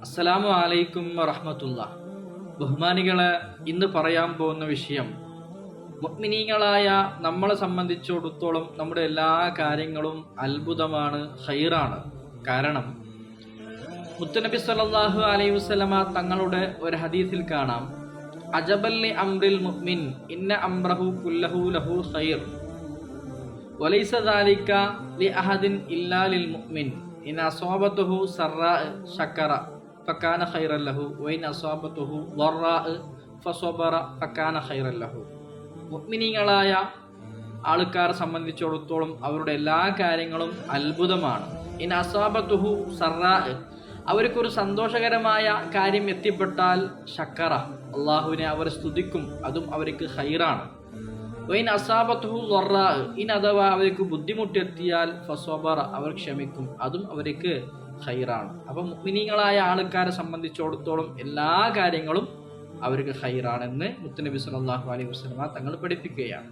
അസ്സലാമു അലൈക്കും വറഹ്മത്തുള്ളാ. ബഹുമാനികളെ, ഇന്ന് പറയാൻ പോകുന്ന വിഷയം മുഅ്മിനീങ്ങളായ നമ്മളെ സംബന്ധിച്ചിടത്തോളം നമ്മുടെ എല്ലാ കാര്യങ്ങളും അത്ഭുതമാണ്, ഖൈറാണ്. കാരണം മുത്തുനബി സല്ലല്ലാഹു അലൈഹി വസല്ലമ തങ്ങളുടെ ഒരു ഹദീസിൽ കാണാം, അജബല്ലി അംറിൽ മുഅ്മിൻ ഇന്ന അംറഹു കുല്ലഹു ലഹു ഖൈർ വലൈസ ദാലിക ലി അഹദിൻ ഇല്ലാ ലിൽ മുഅ്മിൻ ഇൻ അസ്വാബതുഹു സറാ ശക്കറ ഫകാന ഖൈറൻ ലഹു വഇൻ അസ്വാബതുഹു ളറാ ഫസബറ ഫകാന ഖൈറൻ ലഹു. മുഅ്മിനീങ്ങളായ ആൾക്കാരെ സംബന്ധിച്ചിടത്തോളം അവരുടെ എല്ലാ കാര്യങ്ങളും അത്ഭുതമാണ്. ഇൻ അസ്വാബതുഹു സറാ, അവർക്കൊരു സന്തോഷകരമായ കാര്യം എത്തിപ്പെട്ടാൽ ശക്കറ, അള്ളാഹുവിനെ അവർ സ്തുതിക്കും, അതും അവർക്ക് ഖൈറാണ്. വൈൻ അസാബത്തുഹു ളറാ, ഇൻ അഥവാ അവർക്ക് ബുദ്ധിമുട്ടെത്തിയാൽ ഫസബറ, അവർ ക്ഷമിക്കും, അതും അവർക്ക് ഖൈറാണ്. അപ്പം മുഅ്മിനീങ്ങളായ ആൾക്കാരെ സംബന്ധിച്ചിടത്തോളം എല്ലാ കാര്യങ്ങളും അവർക്ക് ഖൈറാണെന്ന് മുത്തുനബി സല്ലല്ലാഹു അലൈഹി വസല്ലമ തങ്ങൾ പഠിപ്പിക്കുകയാണ്.